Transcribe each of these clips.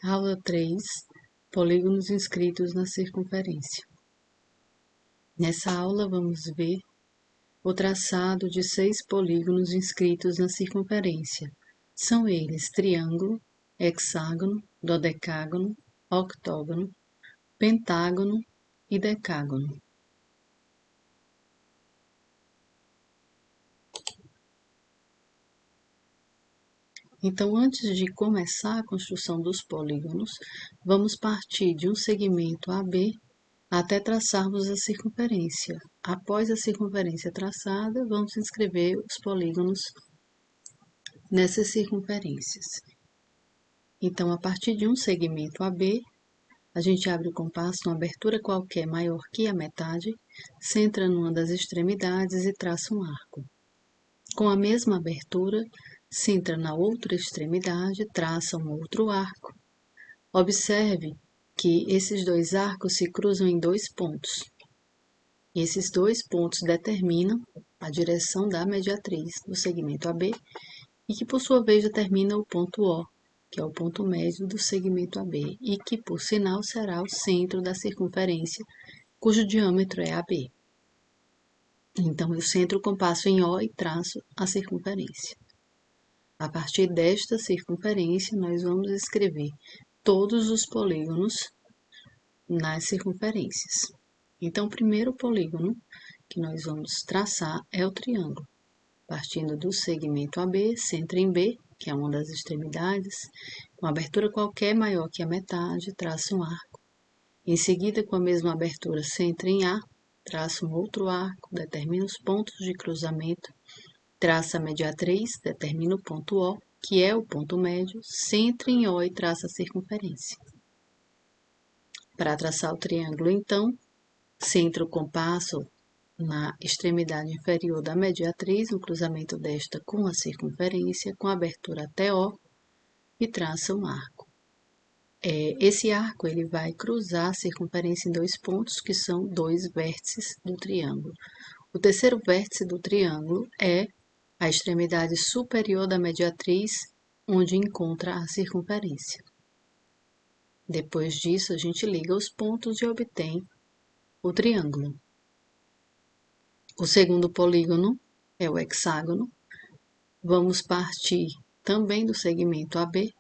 Aula 3. Polígonos inscritos na circunferência. Nessa aula vamos ver o traçado de 6 polígonos inscritos na circunferência. São eles triângulo, hexágono, dodecágono, octógono, pentágono e decágono. Então, antes de começar a construção dos polígonos, vamos partir de um segmento AB até traçarmos a circunferência. Após a circunferência traçada, vamos inscrever os polígonos nessas circunferências. Então, a partir de um segmento AB, a gente abre o compasso numa abertura qualquer maior que a metade, centra numa das extremidades e traça um arco. Com a mesma abertura, centra na outra extremidade, traça um outro arco. Observe que esses dois arcos se cruzam em 2 pontos. Esses 2 pontos determinam a direção da mediatriz do segmento AB e que, por sua vez, determina o ponto O, que é o ponto médio do segmento AB, e que, por sinal, será o centro da circunferência, cujo diâmetro é AB. Então, eu centro o compasso em O e traço a circunferência. A partir desta circunferência, nós vamos escrever todos os polígonos nas circunferências. Então, o primeiro polígono que nós vamos traçar é o triângulo. Partindo do segmento AB, centra em B, que é uma das extremidades, com abertura qualquer maior que a metade, traça um arco. Em seguida, com a mesma abertura, centra em A, traça um outro arco, determina os pontos de cruzamento, traça a mediatriz, determina o ponto O, que é o ponto médio, centra em O e traça a circunferência. Para traçar o triângulo, então, centra o compasso na extremidade inferior da mediatriz, no cruzamento desta com a circunferência, com abertura até O, e traça um arco. Esse arco ele vai cruzar a circunferência em 2 pontos, que são 2 vértices do triângulo. O terceiro vértice do triângulo é a extremidade superior da mediatriz, onde encontra a circunferência. Depois disso, a gente liga os pontos e obtém o triângulo. O segundo polígono é o hexágono. Vamos partir também do segmento AB.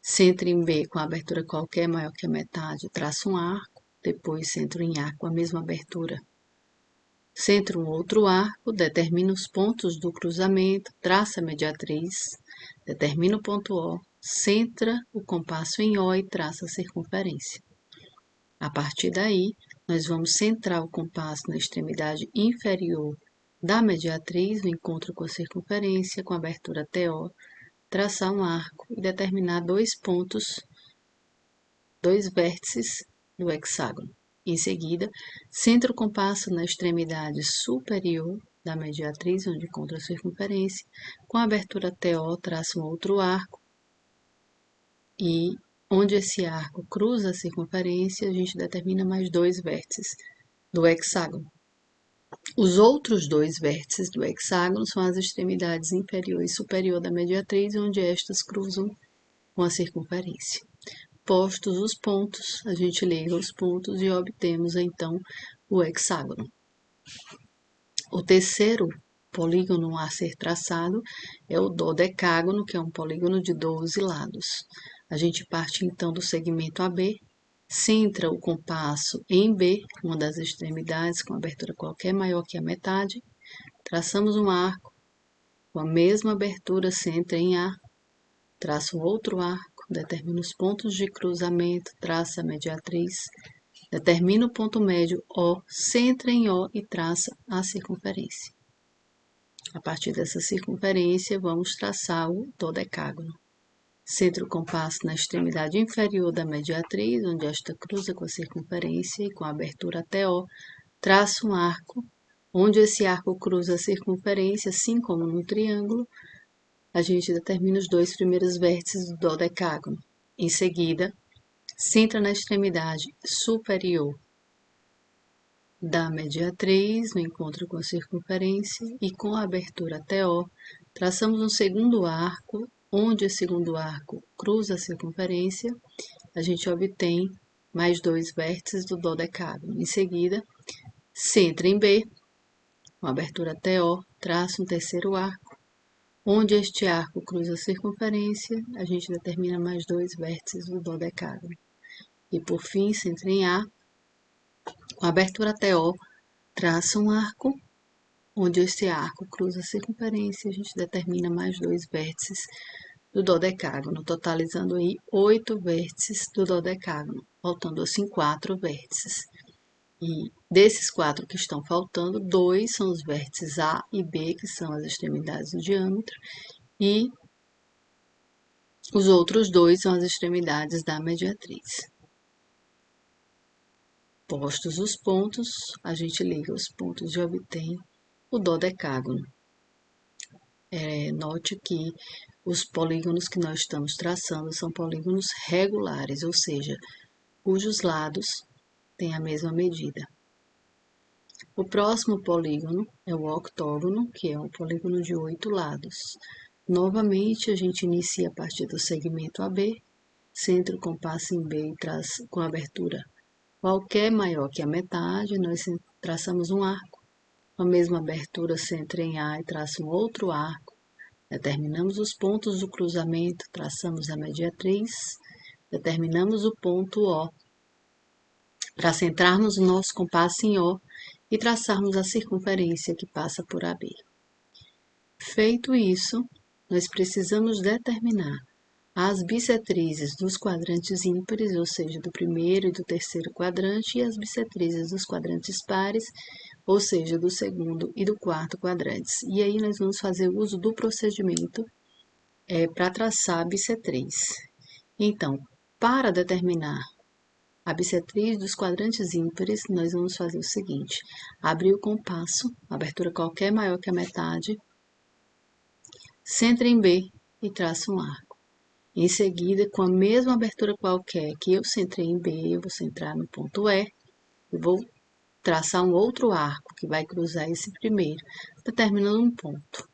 Centro em B com a abertura qualquer maior que a metade, traça um arco. Depois centro em A com a mesma abertura. Centra um outro arco, determina os pontos do cruzamento, traça a mediatriz, determina o ponto O, centra o compasso em O e traça a circunferência. A partir daí, nós vamos centrar o compasso na extremidade inferior da mediatriz, no encontro com a circunferência, com a abertura até O, traçar um arco e determinar 2 pontos, 2 vértices do hexágono. Em seguida, centra o compasso na extremidade superior da mediatriz, onde encontra a circunferência, com a abertura até O, traça um outro arco, e onde esse arco cruza a circunferência, a gente determina mais 2 vértices do hexágono. Os outros 2 vértices do hexágono são as extremidades inferior e superior da mediatriz, onde estas cruzam com a circunferência. Postos os pontos, a gente liga os pontos e obtemos, então, o hexágono. O terceiro polígono a ser traçado é o dodecágono, que é um polígono de 12 lados. A gente parte, então, do segmento AB, centra o compasso em B, uma das extremidades, com abertura qualquer maior que a metade, traçamos um arco, com a mesma abertura, centra em A, traça um outro arco, determina os pontos de cruzamento, traça a mediatriz, determina o ponto médio O, centra em O e traça a circunferência. A partir dessa circunferência, vamos traçar o dodecágono. Centra o compasso na extremidade inferior da mediatriz, onde esta cruza com a circunferência e com a abertura até O, traça um arco, onde esse arco cruza a circunferência, assim como no triângulo, a gente determina os 2 primeiros vértices do dodecágono. Em seguida, centra na extremidade superior da mediatriz, no encontro com a circunferência, e com a abertura até O, traçamos um segundo arco, onde o segundo arco cruza a circunferência, a gente obtém mais 2 vértices do dodecágono. Em seguida, centra em B, com abertura TO, traça um terceiro arco. Onde este arco cruza a circunferência, a gente determina mais 2 vértices do dodecágono. E por fim, centra em A, com abertura TO, traça um arco. Onde este arco cruza a circunferência, a gente determina mais 2 vértices do dodecágono, totalizando aí 8 vértices do dodecágono, faltando assim 4 vértices. E desses 4 que estão faltando, 2 são os vértices A e B, que são as extremidades do diâmetro, e os outros 2 são as extremidades da mediatriz. Postos os pontos, a gente liga os pontos e obtém o dodecágono. Note que os polígonos que nós estamos traçando são polígonos regulares, ou seja, cujos lados têm a mesma medida. O próximo polígono é o octógono, que é um polígono de 8 lados. Novamente, a gente inicia a partir do segmento AB, centra o compasso em B e traça com abertura qualquer maior que a metade, nós traçamos um arco. Com a mesma abertura, centra em A e traça um outro arco. Determinamos os pontos do cruzamento, traçamos a mediatriz, determinamos o ponto O, para centrarmos o nosso compasso em O e traçarmos a circunferência que passa por AB. Feito isso, nós precisamos determinar as bissetrizes dos quadrantes ímpares, ou seja, do primeiro e do terceiro quadrante, e as bissetrizes dos quadrantes pares, ou seja, do segundo e do quarto quadrantes. E aí nós vamos fazer uso do procedimento para traçar a bissetriz. Então, para determinar a bissetriz dos quadrantes ímpares, nós vamos fazer o seguinte: abrir o compasso, abertura qualquer maior que a metade, centra em B e traça um arco. Em seguida, com a mesma abertura qualquer que eu centrei em B, eu vou centrar no ponto E e vou traçar um outro arco que vai cruzar esse primeiro, determinando um ponto.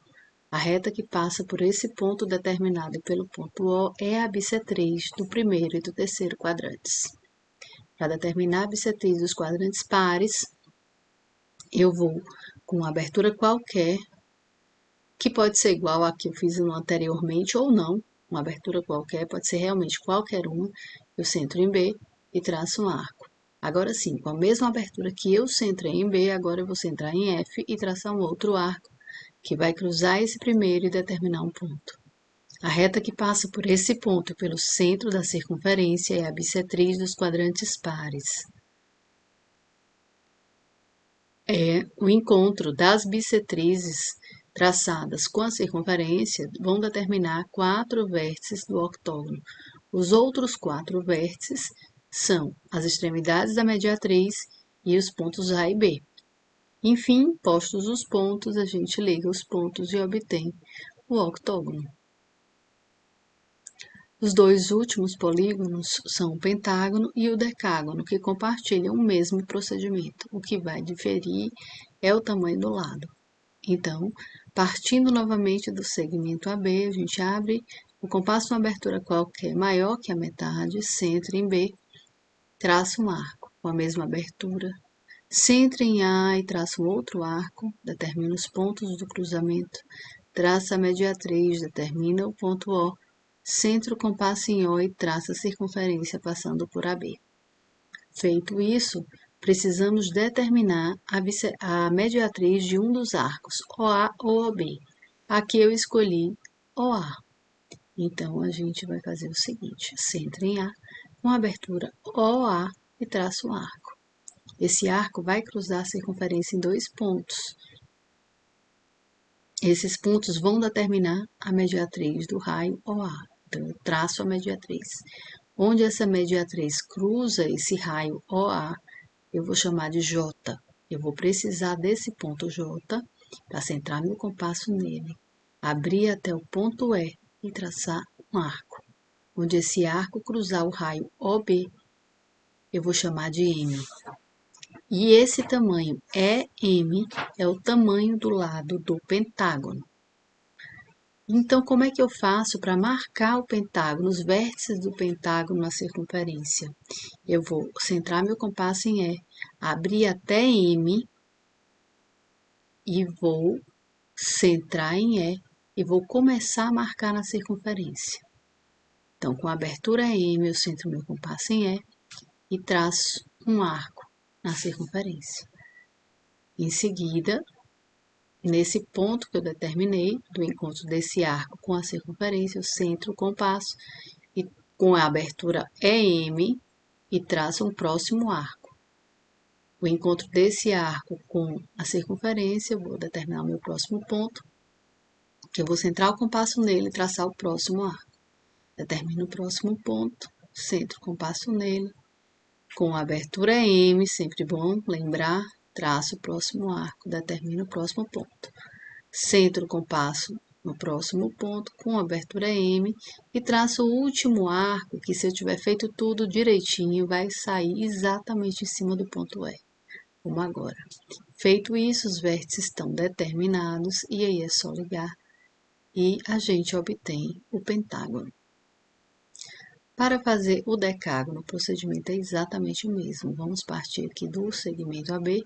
A reta que passa por esse ponto determinado pelo ponto O é a bissetriz do primeiro e do terceiro quadrantes. Para determinar a bissetriz dos quadrantes pares, eu vou com uma abertura qualquer, que pode ser igual à que eu fiz anteriormente ou não, uma abertura qualquer, pode ser realmente qualquer uma, eu centro em B e traço um arco. Agora sim, com a mesma abertura que eu centrei em B, agora eu vou centrar em F e traçar um outro arco, que vai cruzar esse primeiro e determinar um ponto. A reta que passa por esse ponto pelo centro da circunferência é a bissetriz dos quadrantes pares. O encontro das bissetrizes traçadas com a circunferência vão determinar 4 vértices do octógono. Os outros 4 vértices são as extremidades da mediatriz e os pontos A e B. Enfim, postos os pontos, a gente liga os pontos e obtém o octógono. Os 2 últimos polígonos são o pentágono e o decágono, que compartilham o mesmo procedimento. O que vai diferir é o tamanho do lado. Então, partindo novamente do segmento AB, a gente abre o compasso de uma abertura qualquer maior que a metade, centra em B, traça um arco com a mesma abertura, centra em A e traça um outro arco, determina os pontos do cruzamento, traça a mediatriz, determina o ponto O, centra o compasso em O e traça a circunferência passando por AB. Feito isso, precisamos determinar a mediatriz de um dos arcos, OA ou OB. Aqui eu escolhi OA. Então, a gente vai fazer o seguinte: centra em A, com a abertura OA e traça um arco. Esse arco vai cruzar a circunferência em 2 pontos. Esses pontos vão determinar a mediatriz do raio OA. Então, eu traço a mediatriz. Onde essa mediatriz cruza esse raio OA, eu vou chamar de J. Eu vou precisar desse ponto J para centrar meu compasso nele, abrir até o ponto E e traçar um arco. Onde esse arco cruzar o raio OB, eu vou chamar de M. E esse tamanho EM é o tamanho do lado do pentágono. Então, como é que eu faço para marcar o pentágono, os vértices do pentágono na circunferência? Eu vou centrar meu compasso em E, abrir até M e vou centrar em E e vou começar a marcar na circunferência. Então, com a abertura M, eu centro meu compasso em E e traço um arco na circunferência. Em seguida, nesse ponto que eu determinei, do encontro desse arco com a circunferência, eu centro o compasso e com a abertura EM e traço um próximo arco. O encontro desse arco com a circunferência, eu vou determinar o meu próximo ponto, que eu vou centrar o compasso nele e traçar o próximo arco. Determino o próximo ponto, centro o compasso nele, com a abertura M, sempre bom lembrar, traço o próximo arco, determino o próximo ponto. Centro o compasso no próximo ponto, com a abertura M, e traço o último arco, que se eu tiver feito tudo direitinho, vai sair exatamente em cima do ponto E, como agora. Feito isso, os vértices estão determinados, e aí é só ligar, e a gente obtém o pentágono. Para fazer o decágono, o procedimento é exatamente o mesmo. Vamos partir aqui do segmento AB,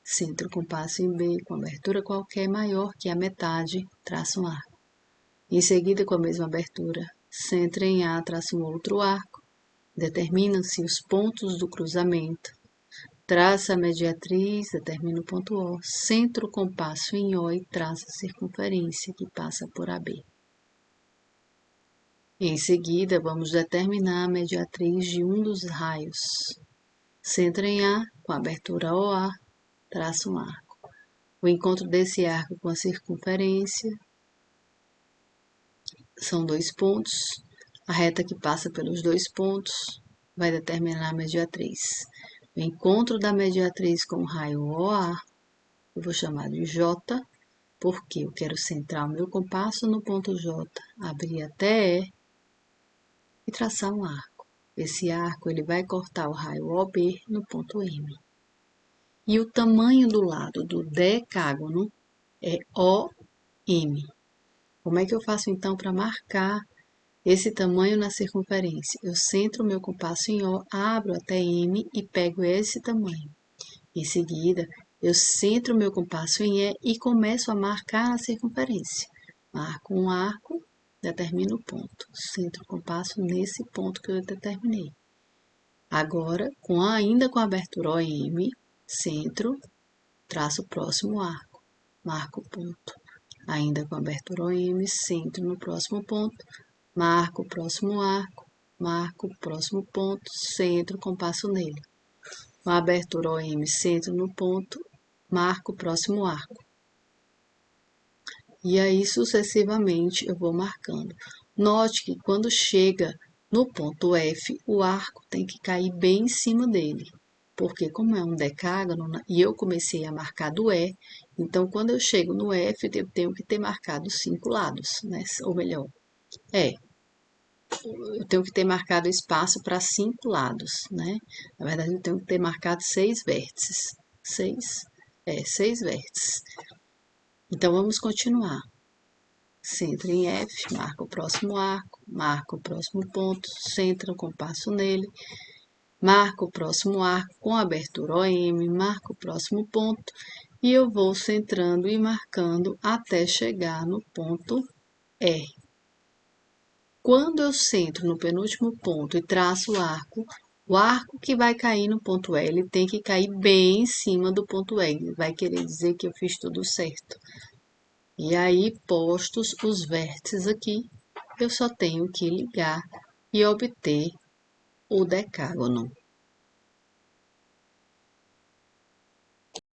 centro o compasso em B, com abertura qualquer maior que a metade, traço um arco. Em seguida, com a mesma abertura, centro em A, traço um outro arco. Determinam-se os pontos do cruzamento. Traça a mediatriz, determina o ponto O, centro o compasso em O e traça a circunferência que passa por AB. Em seguida, vamos determinar a mediatriz de um dos raios. Centro em A, com a abertura OA, traço um arco. O encontro desse arco com a circunferência são 2 pontos. A reta que passa pelos 2 pontos vai determinar a mediatriz. O encontro da mediatriz com o raio OA, eu vou chamar de J, porque eu quero centrar o meu compasso no ponto J, abrir até E e traçar um arco. Esse arco ele vai cortar o raio OB no ponto M. E o tamanho do lado do decágono é OM. Como é que eu faço então para marcar esse tamanho na circunferência? Eu centro o meu compasso em O, abro até M e pego esse tamanho. Em seguida, eu centro o meu compasso em E e começo a marcar na circunferência. Marco um arco, determino o ponto. Centro o compasso nesse ponto que eu determinei. Agora, ainda com a abertura OM, centro, traço o próximo arco. Marco o ponto. Ainda com a abertura OM, centro no próximo ponto. Marco o próximo arco. Marco o próximo ponto. Centro, compasso nele. Com a abertura OM, centro no ponto. Marco o próximo arco. E aí, sucessivamente, eu vou marcando. Note que quando chega no ponto F, o arco tem que cair bem em cima dele. Porque como é um decágono, e eu comecei a marcar do E, então quando eu chego no F, eu tenho que ter marcado 5 lados, né? Ou melhor, eu tenho que ter marcado espaço para 5 lados, né? Na verdade, eu tenho que ter marcado 6 vértices. 6 vértices. Então, vamos continuar. Centro em F, marca o próximo arco, marca o próximo ponto, centra o compasso nele, marca o próximo arco com abertura OM, marca o próximo ponto e eu vou centrando e marcando até chegar no ponto E. Quando eu centro no penúltimo ponto e traço o arco que vai cair no ponto E, ele tem que cair bem em cima do ponto E, vai querer dizer que eu fiz tudo certo. E aí, postos os vértices aqui, eu só tenho que ligar e obter o decágono.